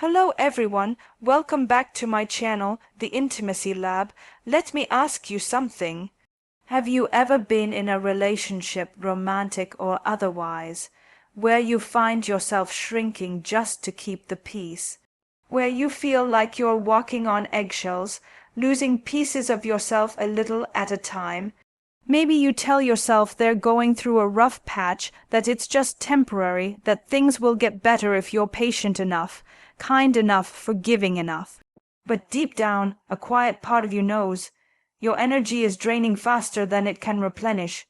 Hello everyone, welcome back to my channel, The Intimacy Lab. Let me ask you something. Have you ever been in a relationship, romantic or otherwise, where you find yourself shrinking just to keep the peace? Where you feel like you're walking on eggshells, losing pieces of yourself a little at a time? Maybe you tell yourself they're going through a rough patch, that it's just temporary, that things will get better if you're patient enough, kind enough, forgiving enough. But deep down, a quiet part of you knows your energy is draining faster than it can replenish.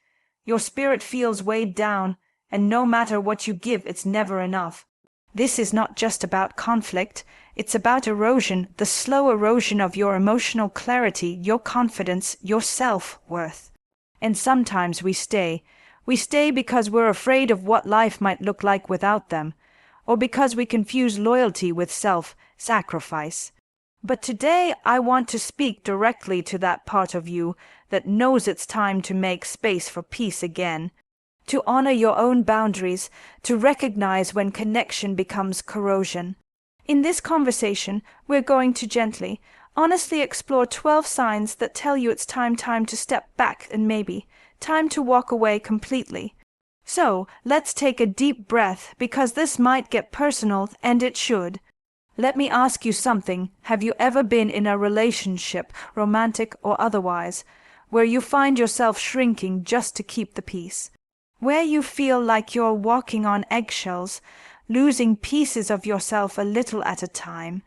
Your spirit feels weighed down, and no matter what you give, it's never enough. This is not just about conflict, it's about erosion, the slow erosion of your emotional clarity, your confidence, your self-worth. And sometimes we stay. We stay because we're afraid of what life might look like without them, or because we confuse loyalty with self-sacrifice. But today I want to speak directly to that part of you that knows it's time to make space for peace again, to honor your own boundaries, to recognize when connection becomes corrosion. In this conversation, we're going to gently, honestly explore 12 signs that tell you it's time to step back and maybe time to walk away completely. So, let's take a deep breath because this might get personal, and it should. Let me ask you something. Have you ever been in a relationship, romantic or otherwise, where you find yourself shrinking just to keep the peace? Where you feel like you're walking on eggshells, losing pieces of yourself a little at a time?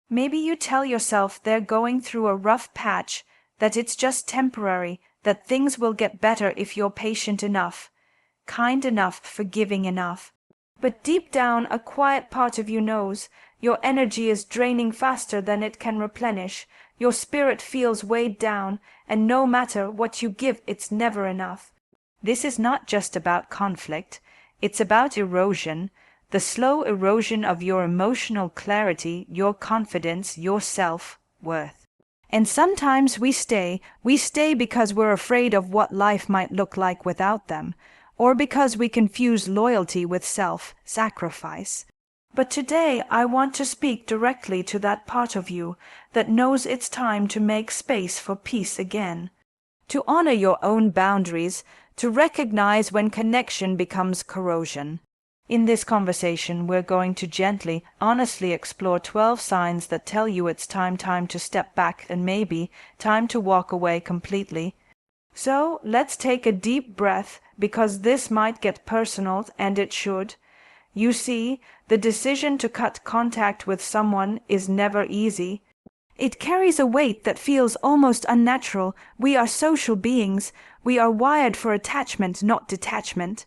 Maybe you tell yourself they're going through a rough patch, that it's just temporary, that things will get better if you're patient enough, kind enough, forgiving enough. But deep down, a quiet part of you knows your energy is draining faster than it can replenish. Your spirit feels weighed down, and no matter what you give, it's never enough. This is not just about conflict, it's about erosion, the slow erosion of your emotional clarity, your confidence, your self-worth. And sometimes we stay because we're afraid of what life might look like without them, or because we confuse loyalty with self-sacrifice. But today I want to speak directly to that part of you that knows it's time to make space for peace again, to honor your own boundaries, to recognize when connection becomes corrosion. In this conversation, we're going to gently, honestly explore 12 signs that tell you it's time to step back and maybe time to walk away completely. So, let's take a deep breath because this might get personal, and it should. You see, the decision to cut contact with someone is never easy. It carries a weight that feels almost unnatural. We are social beings. We are wired for attachment, not detachment.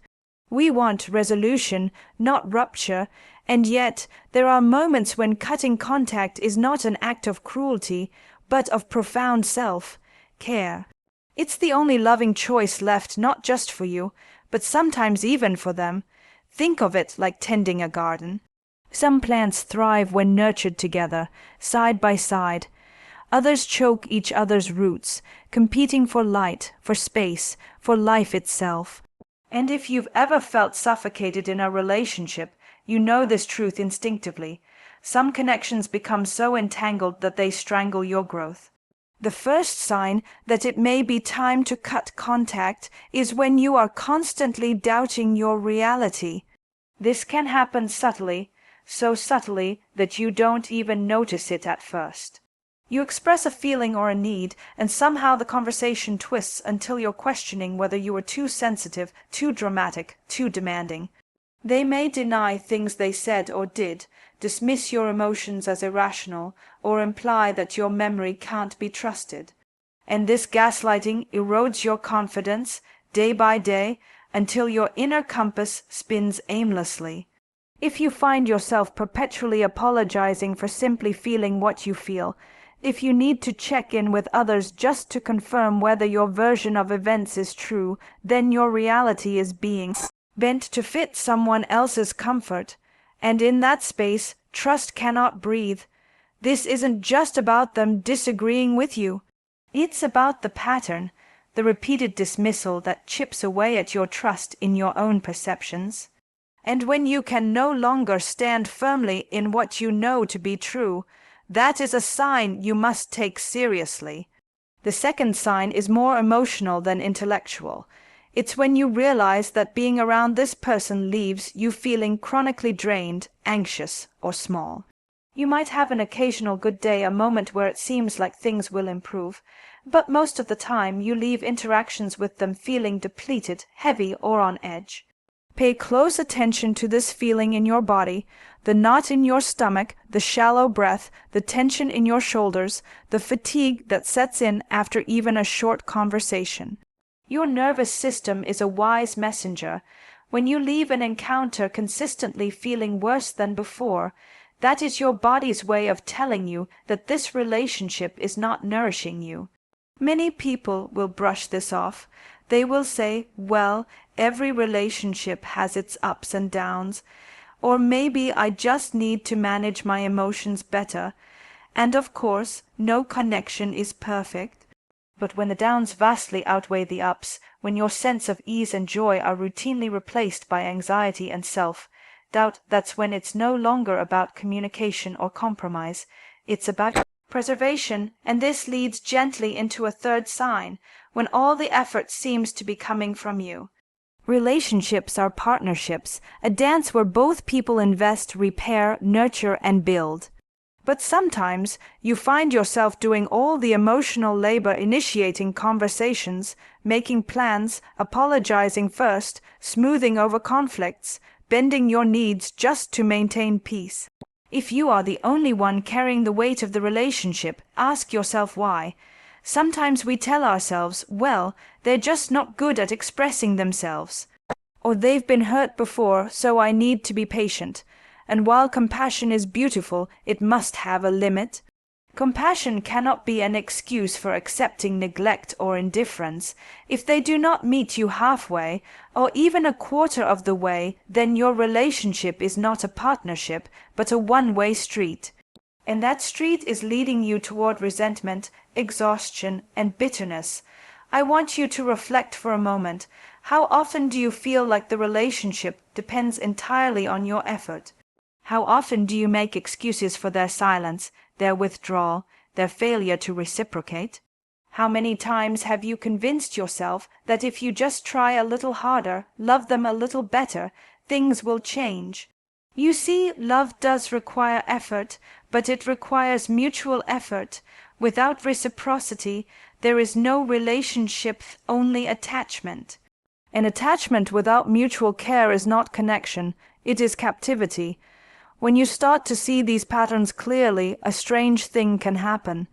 We want resolution, not rupture, and yet there are moments when cutting contact is not an act of cruelty, but of profound self-care. It's the only loving choice left, not just for you, but sometimes even for them. Think of it like tending a garden. Some plants thrive when nurtured together, side by side. Others choke each other's roots, competing for light, for space, for life itself. And if you've ever felt suffocated in a relationship, you know this truth instinctively. Some connections become so entangled that they strangle your growth. The first sign that it may be time to cut contact is when you are constantly doubting your reality. This can happen subtly, so subtly that you don't even notice it at first. You express a feeling or a need, and somehow the conversation twists until you're questioning whether you were too sensitive, too dramatic, too demanding. They may deny things they said or did, dismiss your emotions as irrational, or imply that your memory can't be trusted. And this gaslighting erodes your confidence day by day until your inner compass spins aimlessly. If you find yourself perpetually apologizing for simply feeling what you feel, if you need to check in with others just to confirm whether your version of events is true, then your reality is being bent to fit someone else's comfort, and in that space, trust cannot breathe. This isn't just about them disagreeing with you. It's about the pattern, the repeated dismissal that chips away at your trust in your own perceptions. And when you can no longer stand firmly in what you know to be true, that is a sign you must take seriously. The second sign is more emotional than intellectual. It's when you realize that being around this person leaves you feeling chronically drained, anxious, or small. You might have an occasional good day, a moment where it seems like things will improve, but most of the time you leave interactions with them feeling depleted, heavy, or on edge. Pay close attention to this feeling in your body, the knot in your stomach, the shallow breath, the tension in your shoulders, the fatigue that sets in after even a short conversation. Your nervous system is a wise messenger. When you leave an encounter consistently feeling worse than before, that is your body's way of telling you that this relationship is not nourishing you. Many people will brush this off. They will say, well, every relationship has its ups and downs, or maybe I just need to manage my emotions better. And of course, no connection is perfect. But when the downs vastly outweigh the ups, when your sense of ease and joy are routinely replaced by anxiety and self-doubt, that's when it's no longer about communication or compromise. It's about preservation, and this leads gently into a third sign, when all the effort seems to be coming from you. Relationships are partnerships, a dance where both people invest, repair, nurture, and build. But sometimes you find yourself doing all the emotional labor, initiating conversations, making plans, apologizing first, smoothing over conflicts, bending your needs just to maintain peace. If you are the only one carrying the weight of the relationship, ask yourself why. Sometimes we tell ourselves, well, they're just not good at expressing themselves. Or they've been hurt before, so I need to be patient. And while compassion is beautiful, it must have a limit. Compassion cannot be an excuse for accepting neglect or indifference. If they do not meet you halfway, or even a quarter of the way, then your relationship is not a partnership, but a one-way street. And that street is leading you toward resentment, exhaustion, and bitterness. I want you to reflect for a moment. How often do you feel like the relationship depends entirely on your effort? How often do you make excuses for their silence, their withdrawal, their failure to reciprocate? How many times have you convinced yourself that if you just try a little harder, love them a little better, things will change? You see, love does require effort, but it requires mutual effort. Without reciprocity, there is no relationship, only attachment. An attachment without mutual care is not connection, it is captivity. When you start to see these patterns clearly, a strange thing can happen.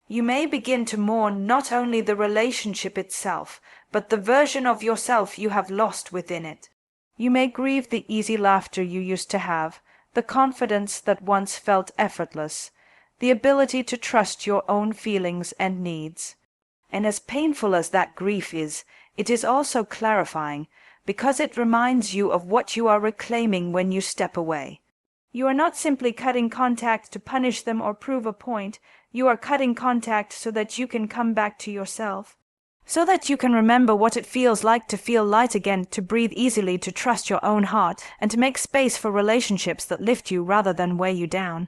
You may begin to mourn not only the relationship itself, but the version of yourself you have lost within it. You may grieve the easy laughter you used to have, the confidence that once felt effortless, the ability to trust your own feelings and needs. And as painful as that grief is, it is also clarifying, because it reminds you of what you are reclaiming when you step away. You are not simply cutting contact to punish them or prove a point. You are cutting contact so that you can come back to yourself, so that you can remember what it feels like to feel light again, to breathe easily, to trust your own heart, and to make space for relationships that lift you rather than weigh you down.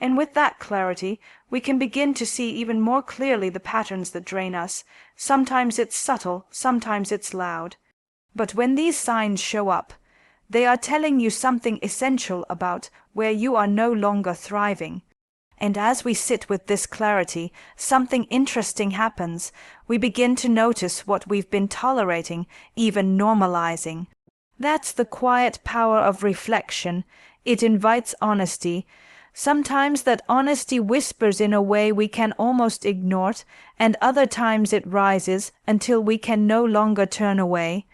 And with that clarity, we can begin to see even more clearly the patterns that drain us. Sometimes it's subtle, sometimes it's loud. But when these signs show up, they are telling you something essential about where you are no longer thriving. And as we sit with this clarity, something interesting happens. We begin to notice what we've been tolerating, even normalizing. That's the quiet power of reflection. It invites honesty. Sometimes that honesty whispers in a way we can almost ignore it, and other times it rises until we can no longer turn away.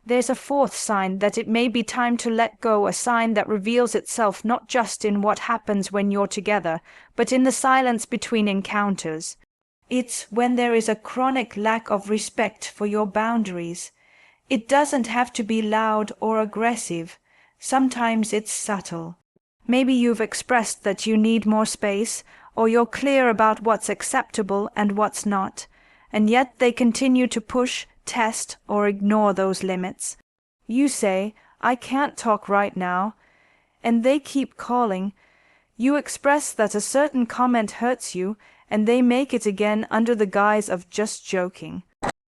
There's a fourth sign that it may be time to let go, a sign that reveals itself not just in what happens when you're together, but in the silence between encounters. It's when there is a chronic lack of respect for your boundaries. It doesn't have to be loud or aggressive. Sometimes it's subtle. Maybe you've expressed that you need more space, or you're clear about what's acceptable and what's not, and yet they continue to push, test, or ignore those limits. You say, I can't talk right now, and they keep calling. You express that a certain comment hurts you, and they make it again under the guise of just joking.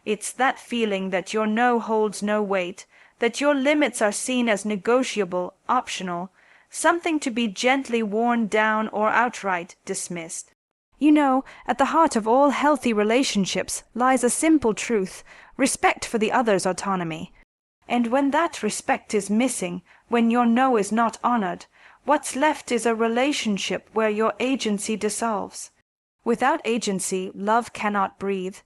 It's that feeling that your no holds no weight, that your limits are seen as negotiable, optional, something to be gently worn down or outright dismissed. You know, at the heart of all healthy relationships lies a simple truth: respect for the other's autonomy. And when that respect is missing, when your no is not honored, what's left is a relationship where your agency dissolves. Without agency, love cannot breathe.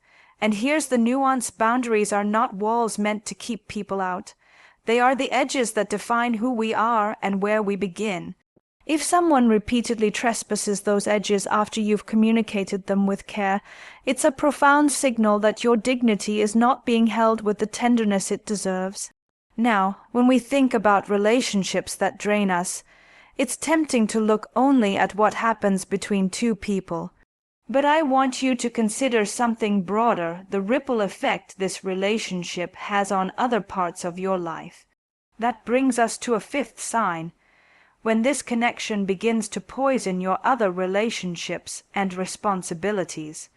And here's the nuance: boundaries are not walls meant to keep people out. They are the edges that define who we are and where we begin. If someone repeatedly trespasses those edges after you've communicated them with care, it's a profound signal that your dignity is not being held with the tenderness it deserves. Now, when we think about relationships that drain us, it's tempting to look only at what happens between two people. But I want you to consider something broader: the ripple effect this relationship has on other parts of your life. That brings us to a fifth sign: when this connection begins to poison your other relationships and responsibilities.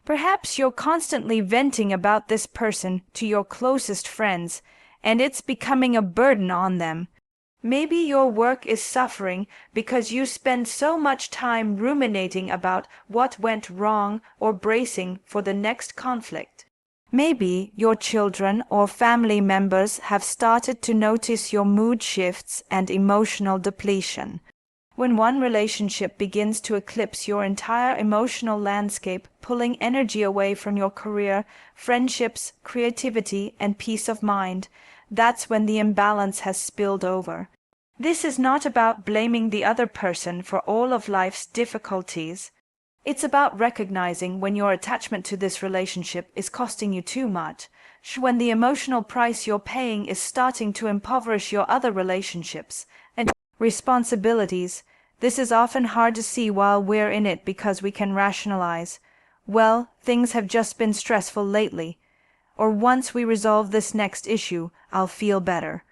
Perhaps you're constantly venting about this person to your closest friends, and it's becoming a burden on them. Maybe your work is suffering because you spend so much time ruminating about what went wrong or bracing for the next conflict. Maybe your children or family members have started to notice your mood shifts and emotional depletion. When one relationship begins to eclipse your entire emotional landscape, pulling energy away from your career, friendships, creativity, and peace of mind, that's when the imbalance has spilled over. This is not about blaming the other person for all of life's difficulties. It's about recognizing when your attachment to this relationship is costing you too much, when the emotional price you're paying is starting to impoverish your other relationships and responsibilities. This is often hard to see while we're in it because we can rationalize, well, things have just been stressful lately, or once we resolve this next issue, I'll feel better.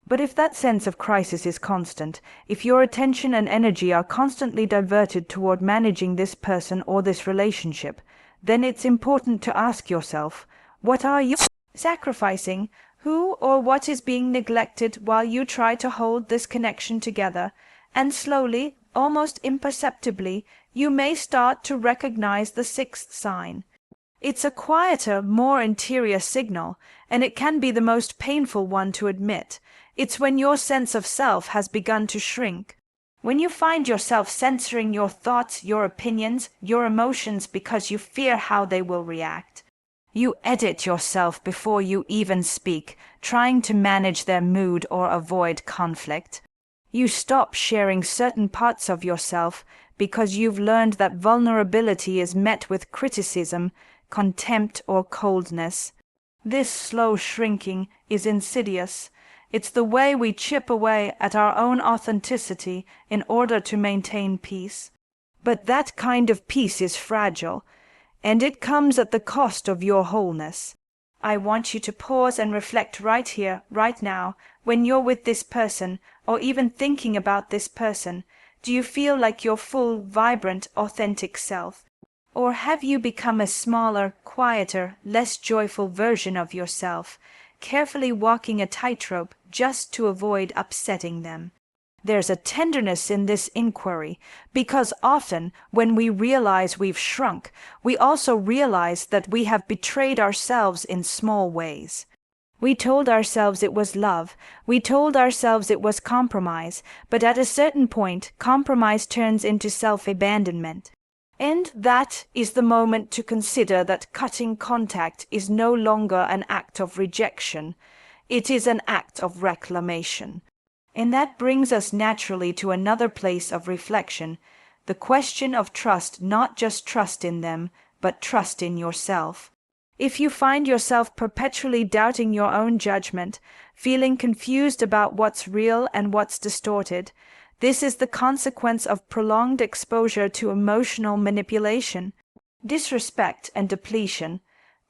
But if that sense of crisis is constant, if your attention and energy are constantly diverted toward managing this person or this relationship, then it's important to ask yourself, what are you sacrificing? Who or what is being neglected while you try to hold this connection together? And slowly, almost imperceptibly, you may start to recognize the sixth sign. It's a quieter, more interior signal, and it can be the most painful one to admit. It's when your sense of self has begun to shrink. When you find yourself censoring your thoughts, your opinions, your emotions because you fear how they will react. You edit yourself before you even speak, trying to manage their mood or avoid conflict. You stop sharing certain parts of yourself because you've learned that vulnerability is met with criticism, contempt, or coldness. This slow shrinking is insidious. It's the way we chip away at our own authenticity in order to maintain peace. But that kind of peace is fragile, and it comes at the cost of your wholeness. I want you to pause and reflect right here, right now, when you're with this person, or even thinking about this person. Do you feel like your full, vibrant, authentic self? Or have you become a smaller, quieter, less joyful version of yourself, carefully walking a tightrope just to avoid upsetting them? There's a tenderness in this inquiry, because often when we realize we've shrunk, we also realize that we have betrayed ourselves in small ways. We told ourselves it was love, we told ourselves it was compromise, but at a certain point, compromise turns into self-abandonment. And that is the moment to consider that cutting contact is no longer an act of rejection. It is an act of reclamation. And that brings us naturally to another place of reflection, the question of trust, not just trust in them, but trust in yourself. If you find yourself perpetually doubting your own judgment, feeling confused about what's real and what's distorted, this is the consequence of prolonged exposure to emotional manipulation, disrespect, and depletion.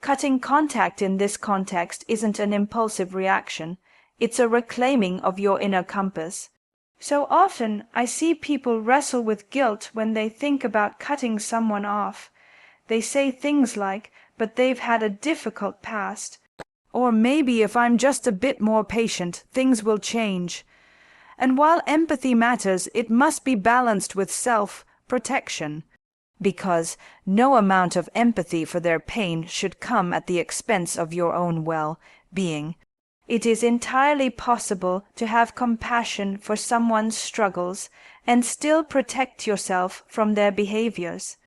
Cutting contact in this context isn't an impulsive reaction. It's a reclaiming of your inner compass. So often I see people wrestle with guilt when they think about cutting someone off. They say things like, "But they've had a difficult past," or "Maybe if I'm just a bit more patient, things will change." And while empathy matters, it must be balanced with self-protection, because no amount of empathy for their pain should come at the expense of your own well-being. It is entirely possible to have compassion for someone's struggles and still protect yourself from their behaviors.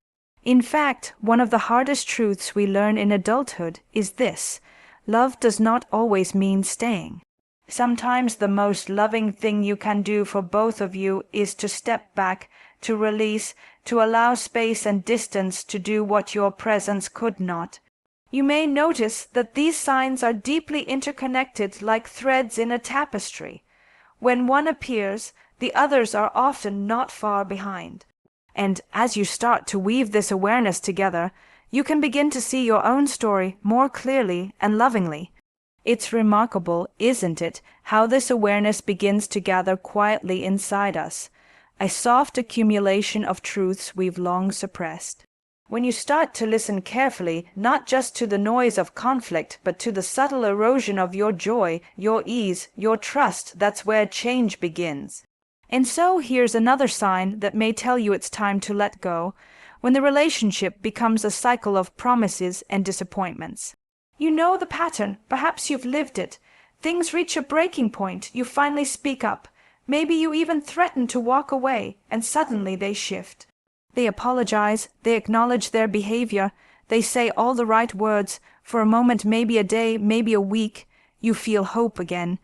In fact, one of the hardest truths we learn in adulthood is this: love does not always mean staying. Sometimes the most loving thing you can do for both of you is to step back, to release, to allow space and distance to do what your presence could not. You may notice that these signs are deeply interconnected like threads in a tapestry. When one appears, the others are often not far behind. And as you start to weave this awareness together, you can begin to see your own story more clearly and lovingly. It's remarkable, isn't it, how this awareness begins to gather quietly inside us, a soft accumulation of truths we've long suppressed. When you start to listen carefully, not just to the noise of conflict, but to the subtle erosion of your joy, your ease, your trust, that's where change begins. And so here's another sign that may tell you it's time to let go, when the relationship becomes a cycle of promises and disappointments. You know the pattern, perhaps you've lived it. Things reach a breaking point, you finally speak up. Maybe you even threaten to walk away, and suddenly they shift. They apologize, they acknowledge their behavior, they say all the right words. For a moment, maybe a day, maybe a week, you feel hope again,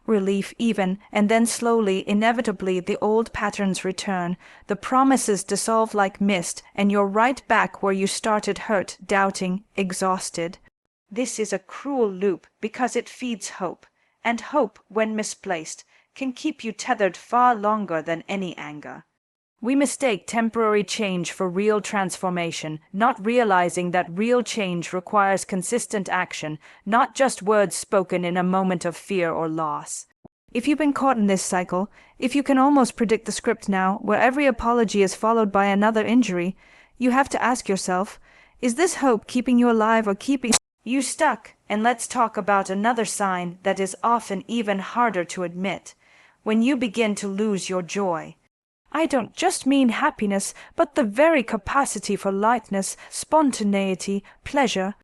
relief even, and then slowly, inevitably, the old patterns return. The promises dissolve like mist, and you're right back where you started, hurt, doubting, exhausted. This is a cruel loop because it feeds hope, and hope, when misplaced, can keep you tethered far longer than any anger. We mistake temporary change for real transformation, not realizing that real change requires consistent action, not just words spoken in a moment of fear or loss. If you've been caught in this cycle, if you can almost predict the script now, where every apology is followed by another injury, you have to ask yourself, is this hope keeping you alive or keeping you stuck? And let's talk about another sign that is often even harder to admit: when you begin to lose your joy. I don't just mean happiness, but the very capacity for lightness, spontaneity, pleasure.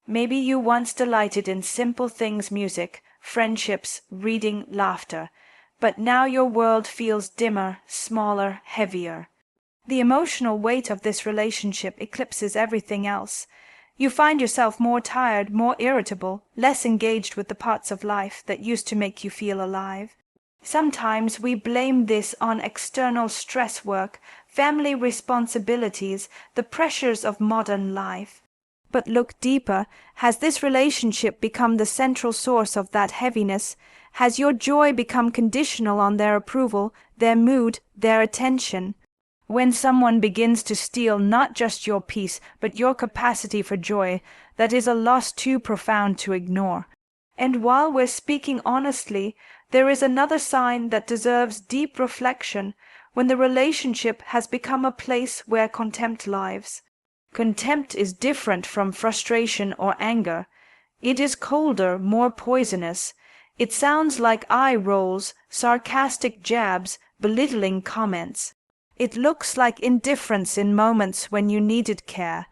Maybe you once delighted in simple things: music, friendships, reading, laughter. But now your world feels dimmer, smaller, heavier. The emotional weight of this relationship eclipses everything else. You find yourself more tired, more irritable, less engaged with the parts of life that used to make you feel alive. Sometimes we blame this on external stress work, family responsibilities, the pressures of modern life. But look deeper. Has this relationship become the central source of that heaviness? Has your joy become conditional on their approval, their mood, their attention? When someone begins to steal not just your peace, but your capacity for joy, that is a loss too profound to ignore. And while we're speaking honestly, there is another sign that deserves deep reflection: when the relationship has become a place where contempt lives. Contempt is different from frustration or anger. It is colder, more poisonous. It sounds like eye rolls, sarcastic jabs, belittling comments. It looks like indifference in moments when you needed care.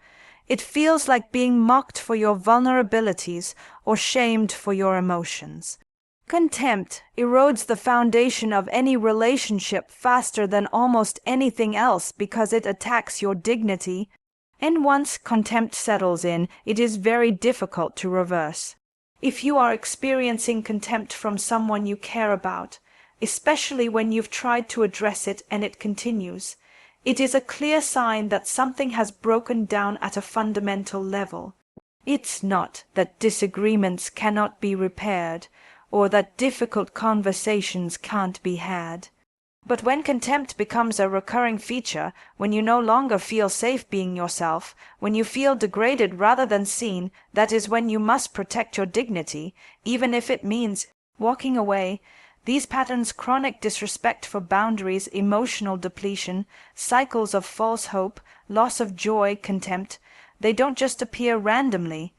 It feels like being mocked for your vulnerabilities or shamed for your emotions. Contempt erodes the foundation of any relationship faster than almost anything else because it attacks your dignity. And once contempt settles in, it is very difficult to reverse. If you are experiencing contempt from someone you care about, especially when you've tried to address it and it continues, it is a clear sign that something has broken down at a fundamental level. It's not that disagreements cannot be repaired, or that difficult conversations can't be had. But when contempt becomes a recurring feature, when you no longer feel safe being yourself, when you feel degraded rather than seen, that is when you must protect your dignity, even if it means walking away. These patterns, chronic disrespect for boundaries, emotional depletion, cycles of false hope, loss of joy, contempt, they don't just appear randomly.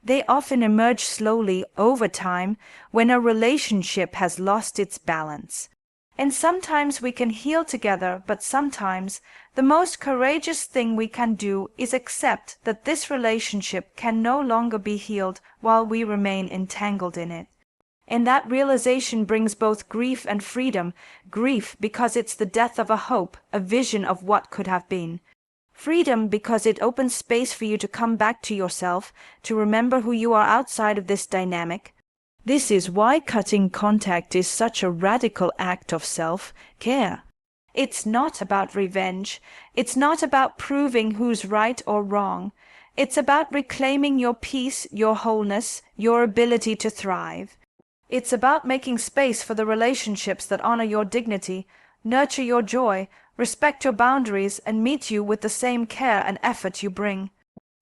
They often emerge slowly over time when a relationship has lost its balance. And sometimes we can heal together, but sometimes the most courageous thing we can do is accept that this relationship can no longer be healed while we remain entangled in it. And that realization brings both grief and freedom. Grief because it's the death of a hope, a vision of what could have been. Freedom because it opens space for you to come back to yourself, to remember who you are outside of this dynamic. This is why cutting contact is such a radical act of self-care. It's not about revenge. It's not about proving who's right or wrong. It's about reclaiming your peace, your wholeness, your ability to thrive. It's about making space for the relationships that honor your dignity, nurture your joy, respect your boundaries, and meet you with the same care and effort you bring.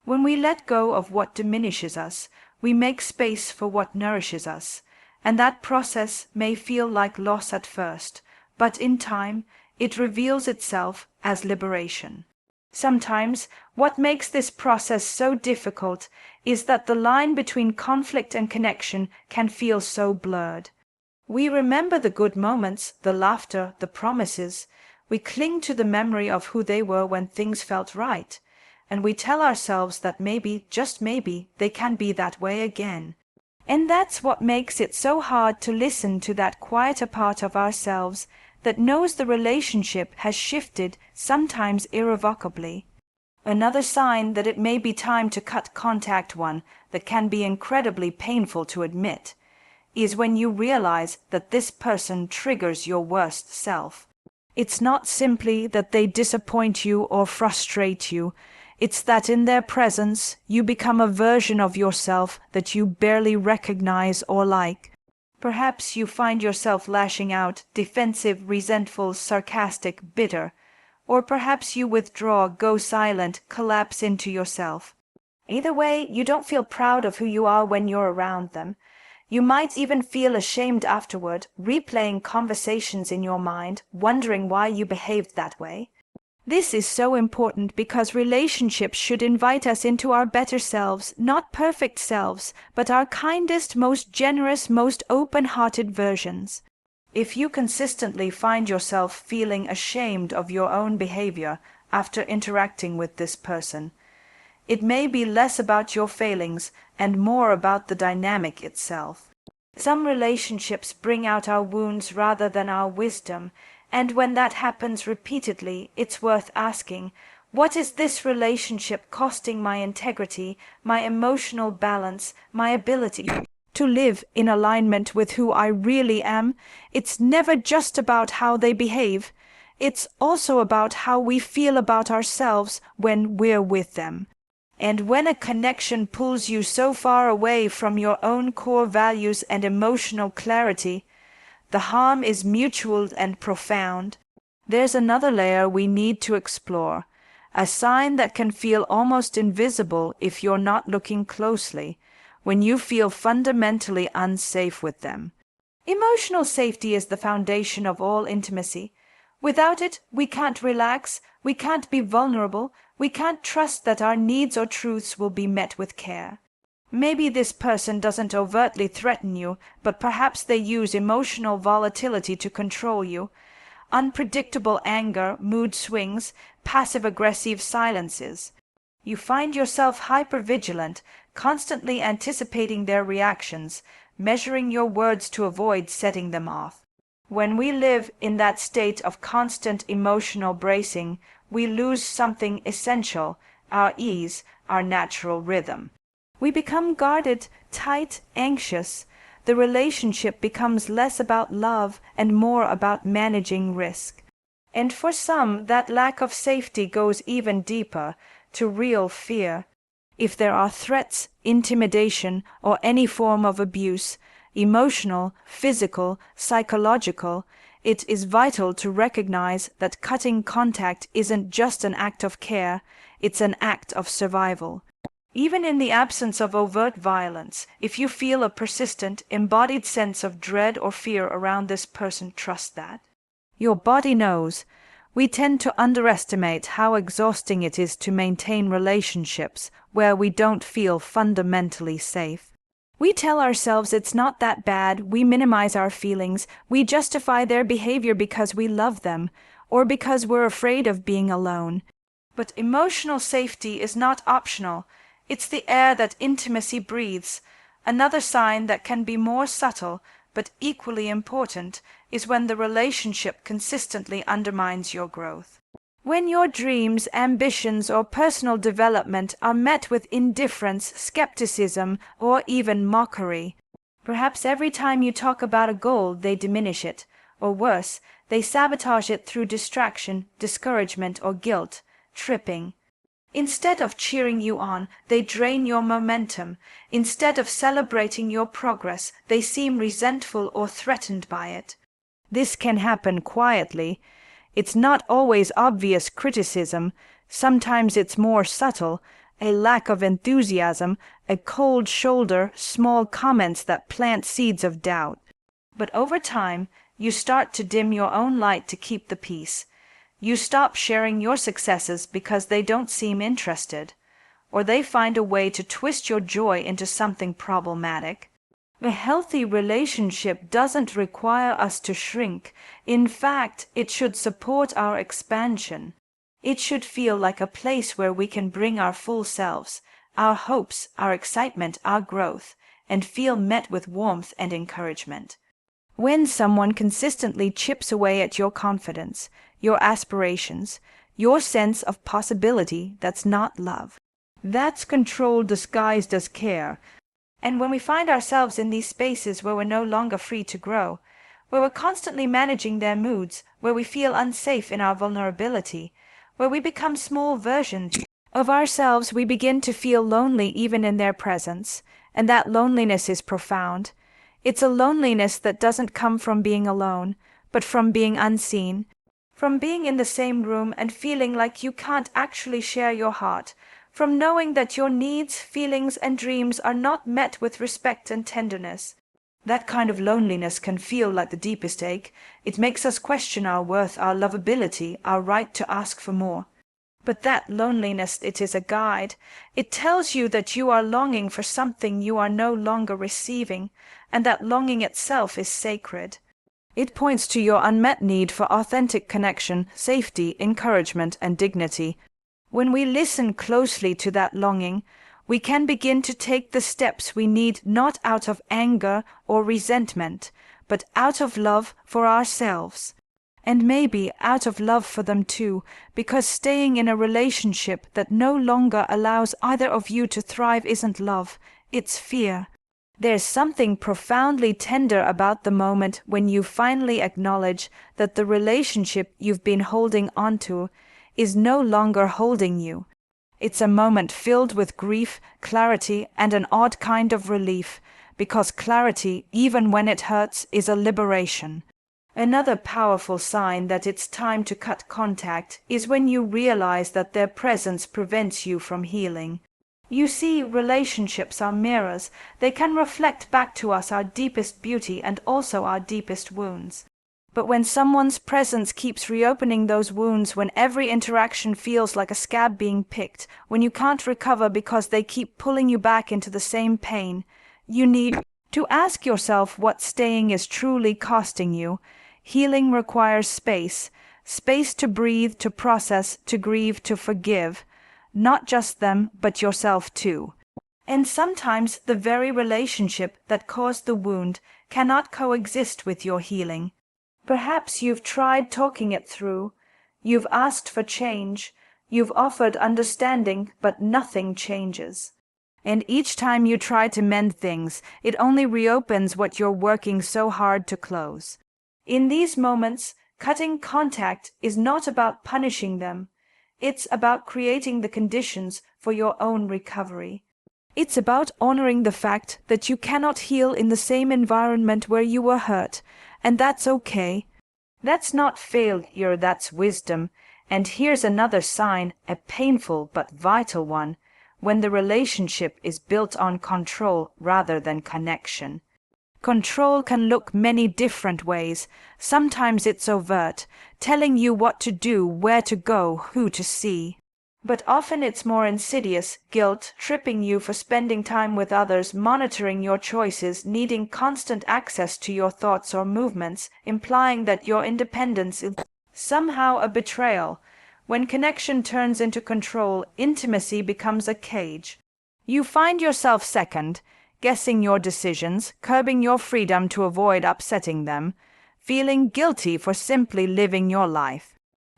When we let go of what diminishes us, we make space for what nourishes us, and that process may feel like loss at first, but in time it reveals itself as liberation. Sometimes what makes this process so difficult is that the line between conflict and connection can feel so blurred. We remember the good moments, the laughter, the promises. We cling to the memory of who they were when things felt right, and we tell ourselves that maybe, just maybe, they can be that way again. And that's what makes it so hard to listen to that quieter part of ourselves that knows the relationship has shifted, sometimes irrevocably. Another sign that it may be time to cut contact, one that can be incredibly painful to admit, is when you realize that this person triggers your worst self. It's not simply that they disappoint you or frustrate you. It's that in their presence you become a version of yourself that you barely recognize or like. Perhaps you find yourself lashing out, defensive, resentful, sarcastic, bitter. Or perhaps you withdraw, go silent, collapse into yourself. Either way, you don't feel proud of who you are when you're around them. You might even feel ashamed afterward, replaying conversations in your mind, wondering why you behaved that way. This is so important because relationships should invite us into our better selves, not perfect selves, but our kindest, most generous, most open-hearted versions. If you consistently find yourself feeling ashamed of your own behavior after interacting with this person, it may be less about your failings and more about the dynamic itself. Some relationships bring out our wounds rather than our wisdom, and when that happens repeatedly, it's worth asking, what is this relationship costing my integrity, my emotional balance, my ability to live in alignment with who I really am? It's never just about how they behave. It's also about how we feel about ourselves when we're with them. And when a connection pulls you so far away from your own core values and emotional clarity, the harm is mutual and profound. There's another layer we need to explore, a sign that can feel almost invisible if you're not looking closely, when you feel fundamentally unsafe with them. Emotional safety is the foundation of all intimacy. Without it, we can't relax, we can't be vulnerable, we can't trust that our needs or truths will be met with care. Maybe this person doesn't overtly threaten you, but perhaps they use emotional volatility to control you. Unpredictable anger, mood swings, passive-aggressive silences. You find yourself hyper-vigilant, constantly anticipating their reactions, measuring your words to avoid setting them off. When we live in that state of constant emotional bracing, we lose something essential, our ease, our natural rhythm. We become guarded, tight, anxious. The relationship becomes less about love and more about managing risk. And for some, that lack of safety goes even deeper, to real fear. If there are threats, intimidation, or any form of abuse, emotional, physical, psychological, it is vital to recognize that cutting contact isn't just an act of care, it's an act of survival. Even in the absence of overt violence, if you feel a persistent, embodied sense of dread or fear around this person, trust that. Your body knows. We tend to underestimate how exhausting it is to maintain relationships where we don't feel fundamentally safe. We tell ourselves it's not that bad, we minimize our feelings, we justify their behavior because we love them, or because we're afraid of being alone. But emotional safety is not optional. It's the air that intimacy breathes. Another sign that can be more subtle, but equally important, is when the relationship consistently undermines your growth. When your dreams, ambitions, or personal development are met with indifference, skepticism, or even mockery. Perhaps every time you talk about a goal, they diminish it, or worse, they sabotage it through distraction, discouragement, or guilt, tripping. Instead of cheering you on, they drain your momentum. Instead of celebrating your progress, they seem resentful or threatened by it. This can happen quietly. It's not always obvious criticism. Sometimes it's more subtle, a lack of enthusiasm, a cold shoulder, small comments that plant seeds of doubt. But over time, you start to dim your own light to keep the peace. You stop sharing your successes because they don't seem interested, or they find a way to twist your joy into something problematic. A healthy relationship doesn't require us to shrink. In fact, it should support our expansion. It should feel like a place where we can bring our full selves, our hopes, our excitement, our growth, and feel met with warmth and encouragement. When someone consistently chips away at your confidence, your aspirations, your sense of possibility, that's not love. That's control disguised as care. And when we find ourselves in these spaces where we're no longer free to grow, where we're constantly managing their moods, where we feel unsafe in our vulnerability, where we become small versions of ourselves, we begin to feel lonely even in their presence, and that loneliness is profound. It's a loneliness that doesn't come from being alone, but from being unseen, from being in the same room and feeling like you can't actually share your heart, from knowing that your needs, feelings, and dreams are not met with respect and tenderness. That kind of loneliness can feel like the deepest ache. It makes us question our worth, our lovability, our right to ask for more. But that loneliness, it is a guide. It tells you that you are longing for something you are no longer receiving, and that longing itself is sacred. It points to your unmet need for authentic connection, safety, encouragement, and dignity. When we listen closely to that longing, we can begin to take the steps we need, not out of anger or resentment, but out of love for ourselves. And maybe out of love for them too, because staying in a relationship that no longer allows either of you to thrive isn't love, it's fear. There's something profoundly tender about the moment when you finally acknowledge that the relationship you've been holding onto is no longer holding you. It's a moment filled with grief, clarity, and an odd kind of relief, because clarity, even when it hurts, is a liberation. Another powerful sign that it's time to cut contact is when you realize that their presence prevents you from healing. You see, relationships are mirrors. They can reflect back to us our deepest beauty and also our deepest wounds. But when someone's presence keeps reopening those wounds, when every interaction feels like a scab being picked, when you can't recover because they keep pulling you back into the same pain, you need to ask yourself what staying is truly costing you. Healing requires space to breathe, to process, to grieve, to forgive. Not just them, but yourself too. And sometimes the very relationship that caused the wound cannot coexist with your healing. Perhaps you've tried talking it through. You've asked for change. You've offered understanding, but nothing changes. And each time you try to mend things, it only reopens what you're working so hard to close. In these moments, cutting contact is not about punishing them. It's about creating the conditions for your own recovery. It's about honoring the fact that you cannot heal in the same environment where you were hurt, and that's okay. That's not failure, that's wisdom. And here's another sign, a painful but vital one. when the relationship is built on control rather than connection. Control can look many different ways. Sometimes it's overt, telling you what to do, where to go, who to see. But often it's more insidious, guilt, tripping you for spending time with others, monitoring your choices, needing constant access to your thoughts or movements, implying that your independence is somehow a betrayal. When connection turns into control, intimacy becomes a cage. You find yourself second, guessing your decisions, curbing your freedom to avoid upsetting them, feeling guilty for simply living your life.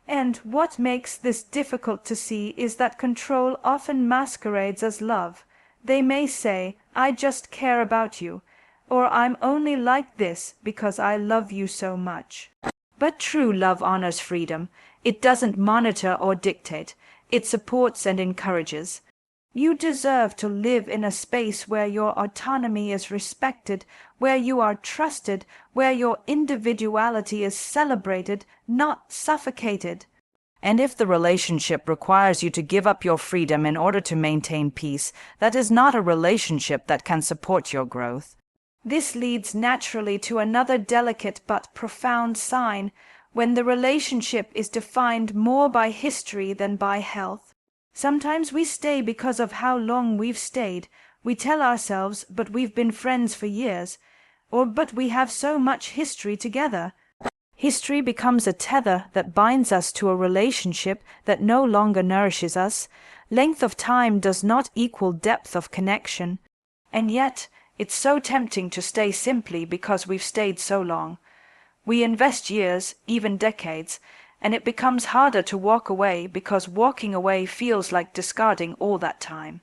And what makes this difficult to see is that control often masquerades as love. They may say, "I just care about you," or "I'm only like this because I love you so much." But true love honors freedom. It doesn't monitor or dictate. It supports and encourages. You deserve to live in a space where your autonomy is respected, where you are trusted, where your individuality is celebrated, not suffocated. And if the relationship requires you to give up your freedom in order to maintain peace, that is not a relationship that can support your growth. This leads naturally to another delicate but profound sign, when the relationship is defined more by history than by health. Sometimes we stay because of how long we've stayed. We tell ourselves, "But we've been friends for years," or "But we have so much history together." History becomes a tether that binds us to a relationship that no longer nourishes us. Length of time does not equal depth of connection. And yet, it's so tempting to stay simply because we've stayed so long. We invest years, even decades, and it becomes harder to walk away because walking away feels like discarding all that time.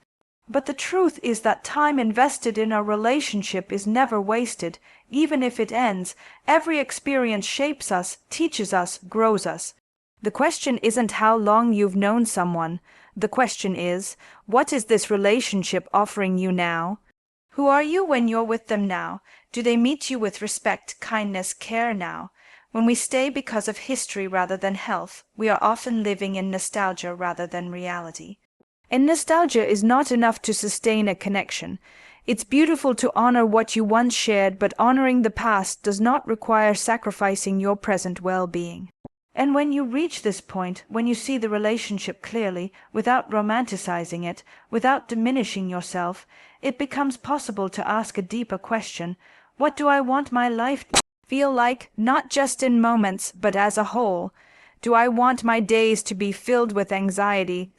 But the truth is that time invested in a relationship is never wasted. Even if it ends, every experience shapes us, teaches us, grows us. The question isn't how long you've known someone. The question is, what is this relationship offering you now? Who are you when you're with them now? Do they meet you with respect, kindness, care now? When we stay because of history rather than health, we are often living in nostalgia rather than reality. And nostalgia is not enough to sustain a connection. It's beautiful to honor what you once shared, but honoring the past does not require sacrificing your present well-being. And when you reach this point, when you see the relationship clearly, without romanticizing it, without diminishing yourself, it becomes possible to ask a deeper question. What do I want my life to feel like, not just in moments, but as a whole? Do I want my days to be filled with anxiety,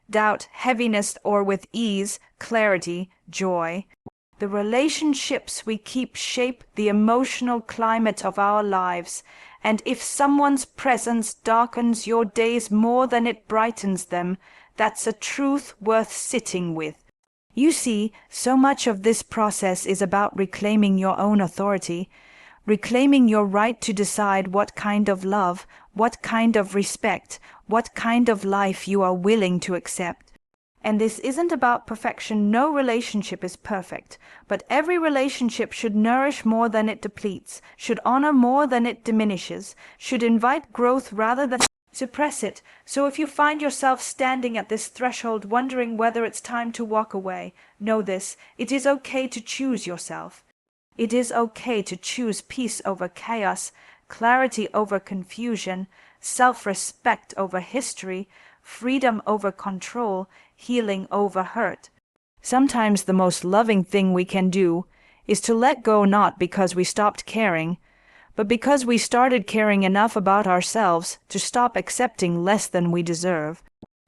doubt, heaviness, or with ease, clarity, joy? The relationships we keep shape the emotional climate of our lives, and if someone's presence darkens your days more than it brightens them, that's a truth worth sitting with. You see, so much of this process is about reclaiming your own authority, reclaiming your right to decide what kind of love, what kind of respect, what kind of life you are willing to accept. And this isn't about perfection. No relationship is perfect, but every relationship should nourish more than it depletes, should honor more than it diminishes, should invite growth rather than suppress it. So if you find yourself standing at this threshold wondering whether it's time to walk away, know this: it is okay to choose yourself. It is okay to choose peace over chaos, clarity over confusion, self-respect over history, freedom over control, healing over hurt. Sometimes the most loving thing we can do is to let go, not because we stopped caring, but because we started caring enough about ourselves to stop accepting less than we deserve.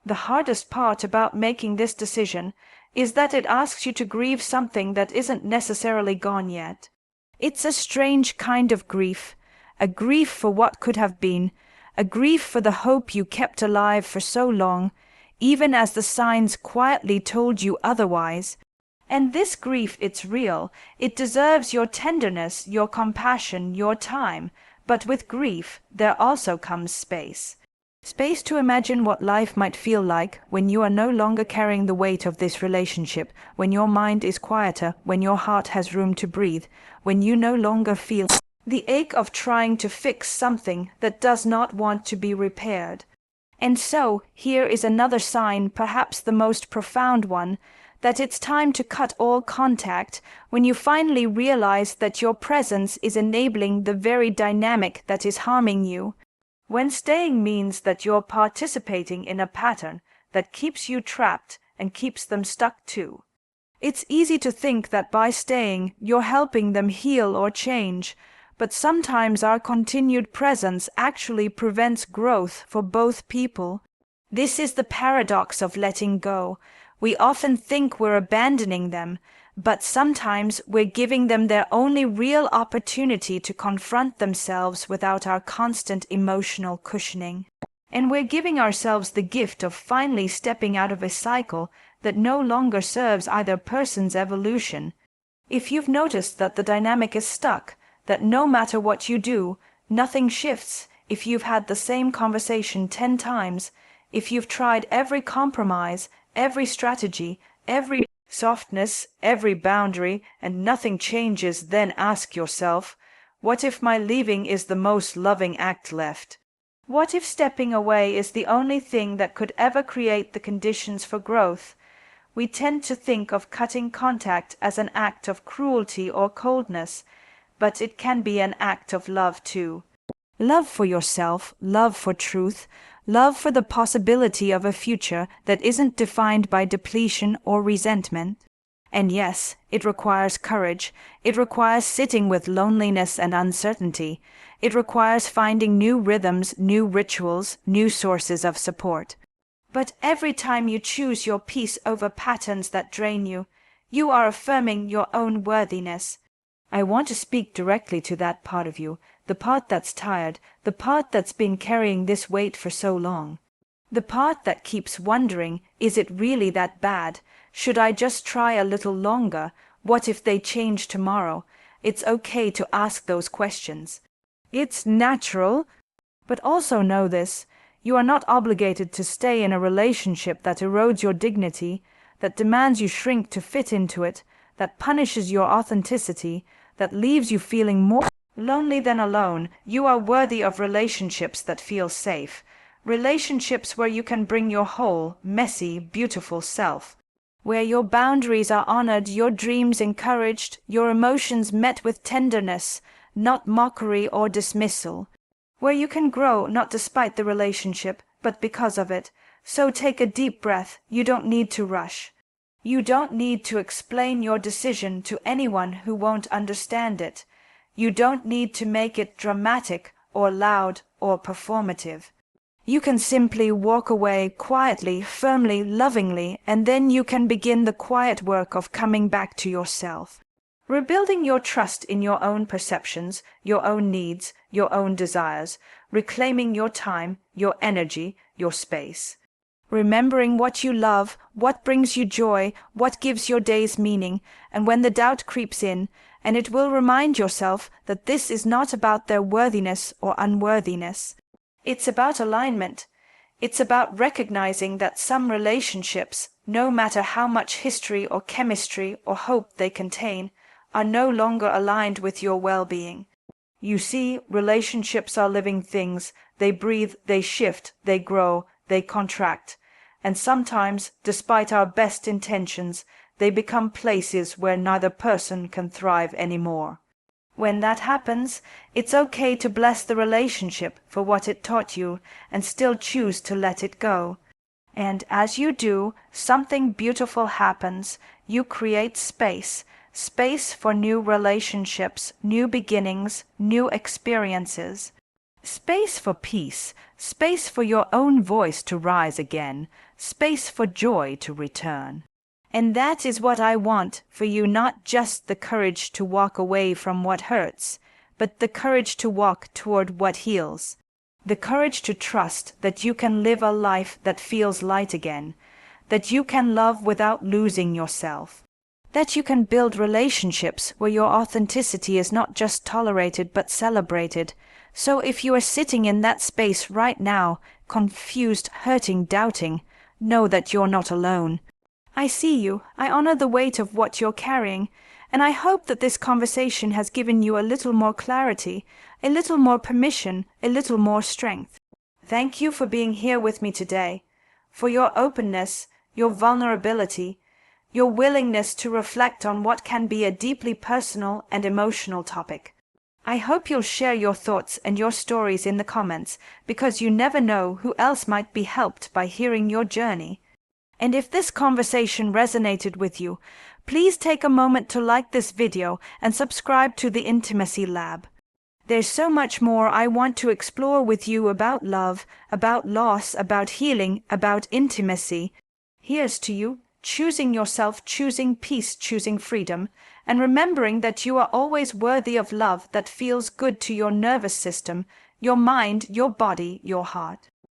The hardest part about making this decision is that it asks you to grieve something that isn't necessarily gone yet. It's a strange kind of grief, a grief for what could have been, a grief for the hope you kept alive for so long, even as the signs quietly told you otherwise. And this grief, it's real. It deserves your tenderness, your compassion, your time. But with grief, there also comes space. Space to imagine what life might feel like when you are no longer carrying the weight of this relationship, when your mind is quieter, when your heart has room to breathe, when you no longer feel the ache of trying to fix something that does not want to be repaired. And so, here is another sign, perhaps the most profound one, that it's time to cut all contact when you finally realize that your presence is enabling the very dynamic that is harming you. When staying means that you're participating in a pattern that keeps you trapped and keeps them stuck too. It's easy to think that by staying, you're helping them heal or change, but sometimes our continued presence actually prevents growth for both people. This is the paradox of letting go. We often think we're abandoning them, but sometimes we're giving them their only real opportunity to confront themselves without our constant emotional cushioning. And we're giving ourselves the gift of finally stepping out of a cycle that no longer serves either person's evolution. If you've noticed that the dynamic is stuck, that no matter what you do, nothing shifts, if you've had the same conversation 10 times, if you've tried every compromise, every strategy, every softness, every boundary, and nothing changes, then ask yourself, what if my leaving is the most loving act left? What if stepping away is the only thing that could ever create the conditions for growth? We tend to think of cutting contact as an act of cruelty or coldness, but it can be an act of love too. Love for yourself, love for truth, love for the possibility of a future that isn't defined by depletion or resentment. And yes, it requires courage. It requires sitting with loneliness and uncertainty. It requires finding new rhythms, new rituals, new sources of support. But every time you choose your peace over patterns that drain you, you are affirming your own worthiness. I want to speak directly to that part of you, the part that's tired, the part that's been carrying this weight for so long. The part that keeps wondering, is it really that bad? Should I just try a little longer? What if they change tomorrow? It's okay to ask those questions. It's natural, but also know this. You are not obligated to stay in a relationship that erodes your dignity, that demands you shrink to fit into it, that punishes your authenticity, that leaves you feeling more lonely than alone. You are worthy of relationships that feel safe, relationships where you can bring your whole, messy, beautiful self, where your boundaries are honored, your dreams encouraged, your emotions met with tenderness, not mockery or dismissal, where you can grow not despite the relationship, but because of it. So take a deep breath. You don't need to rush. You don't need to explain your decision to anyone who won't understand it. You don't need to make it dramatic or loud or performative. You can simply walk away quietly, firmly, lovingly, and then you can begin the quiet work of coming back to yourself. Rebuilding your trust in your own perceptions, your own needs, your own desires, reclaiming your time, your energy, your space. Remembering what you love, what brings you joy, what gives your days meaning, and when the doubt creeps in, and it will remind yourself that this is not about their worthiness or unworthiness. It's about alignment. It's about recognizing that some relationships, no matter how much history or chemistry or hope they contain, are no longer aligned with your well-being. You see, relationships are living things. They breathe, they shift, they grow, they contract. And sometimes, despite our best intentions, they become places where neither person can thrive anymore. When that happens, it's okay to bless the relationship for what it taught you and still choose to let it go. And as you do, something beautiful happens. You create space. Space for new relationships, new beginnings, new experiences. Space for peace, space for your own voice to rise again, space for joy to return. And that is what I want for you, not just the courage to walk away from what hurts, but the courage to walk toward what heals. The courage to trust that you can live a life that feels light again, that you can love without losing yourself. That you can build relationships where your authenticity is not just tolerated but celebrated. So if you are sitting in that space right now, confused, hurting, doubting, know that you're not alone. I see you. I honor the weight of what you're carrying, and I hope that this conversation has given you a little more clarity, a little more permission, a little more strength. Thank you for being here with me today, for your openness, your vulnerability, your willingness to reflect on what can be a deeply personal and emotional topic. I hope you'll share your thoughts and your stories in the comments, because you never know who else might be helped by hearing your journey. And if this conversation resonated with you, please take a moment to like this video and subscribe to the Intimacy Lab. There's so much more I want to explore with you about love, about loss, about healing, about intimacy. Here's to you, choosing yourself, choosing peace, choosing freedom, and remembering that you are always worthy of love that feels good to your nervous system, your mind, your body, your heart.